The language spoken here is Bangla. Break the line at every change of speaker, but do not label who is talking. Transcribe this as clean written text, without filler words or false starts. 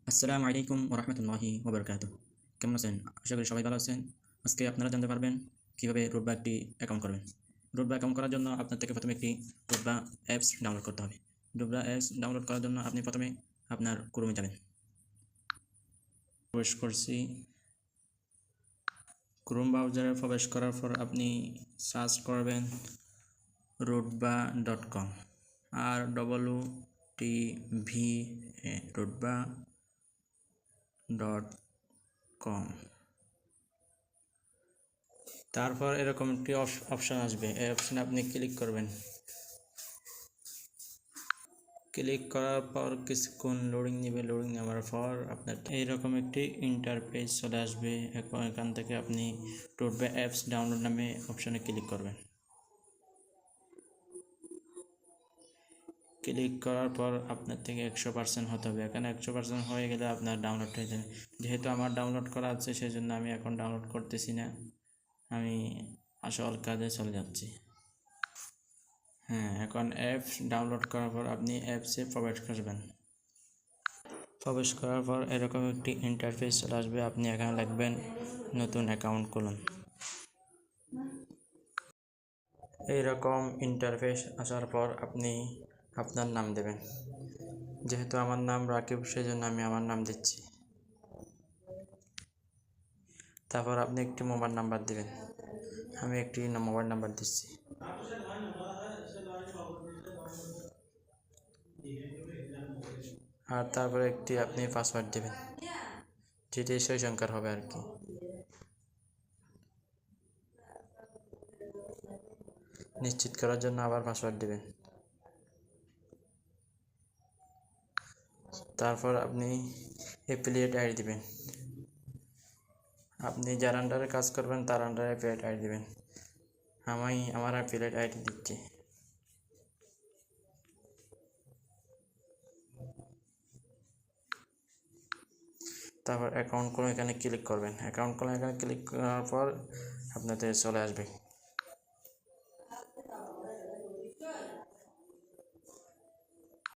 আসসালামু আলাইকুম ওয়া রাহমাতুল্লাহি ওয়া বারাকাতুহু। কেমন আছেন? আশা করি সবাই ভালো আছেন। আজকে আপনারা জানতে পারবেন কিভাবে রুটবা একটি অ্যাকাউন্ট করবেন। রুটবা অ্যাকাউন্ট করার জন্য আপনার থেকে প্রথমে একটি রুটবা অ্যাপস ডাউনলোড করতে হবে। রুটবা অ্যাপস ডাউনলোড করার জন্য আপনি প্রথমে আপনার ক্রোমে যাবেন। প্রবেশ করছি। ক্রোম ব্রাউজারে প্রবেশ করার পর আপনি সার্চ করবেন rutba.com RTVA rutba.com। তারপর এরকম একটি অপশান আসবে, এই অপশানে আপনি ক্লিক করবেন। ক্লিক করার পর কিছুক্ষণ লোডিং নেবে। লোডিং নেওয়ার পর আপনার এইরকম একটি ইন্টারফেস চলে আসবে। এখান থেকে আপনি রুটবা অ্যাপস ডাউনলোড নামে অপশানে ক্লিক করবেন। ক্লিক করার পর আপনার থেকে 100% হতে হবে। এখানে 100% হয়ে গেলে আপনার ডাউনলোড হয়ে যাবে। যেহেতু আমার ডাউনলোড করা আছে সেই জন্য আমি এখন ডাউনলোড করতেছি না, আমি আসল কাজে চলে যাচ্ছি। এখন অ্যাপস ডাউনলোড করার পর আপনি অ্যাপসে প্রবেশ করবেন। প্রবেশ করার পর এরকম একটি ইন্টারফেস চলে আসবে। আপনি এখানে লিখবেন নতুন অ্যাকাউন্ট খুলুন। এইরকম ইন্টারফেস আসার পর আপনি আপনার নাম দেবেন। যেহেতু আমার নাম রাকিব সেই জন্য আমি আমার নাম দিচ্ছি। তারপর আপনি একটি মোবাইল নাম্বার দেবেন। আমি একটি মোবাইল নাম্বার দিচ্ছি। আর তারপরে একটি আপনি পাসওয়ার্ড দেবেন, যেটি সেই সংখ্যার হবে আর কি। নিশ্চিত করার জন্য আবার পাসওয়ার্ড দেবেন। তারপর আপনি অ্যাফিলিয়েট আইডি দেবেন। আপনি যার আন্ডারে কাজ করবেন তার আন্ডারে অ্যাফিলিয়েট আইডি দেবেন। আমি আমার অ্যাফিলিয়েট আইডি দিচ্ছি। তারপর অ্যাকাউন্ট খুলে এখানে ক্লিক করবেন। অ্যাকাউন্ট খুলে এখানে ক্লিক করার পর আপনাদের চলে আসবে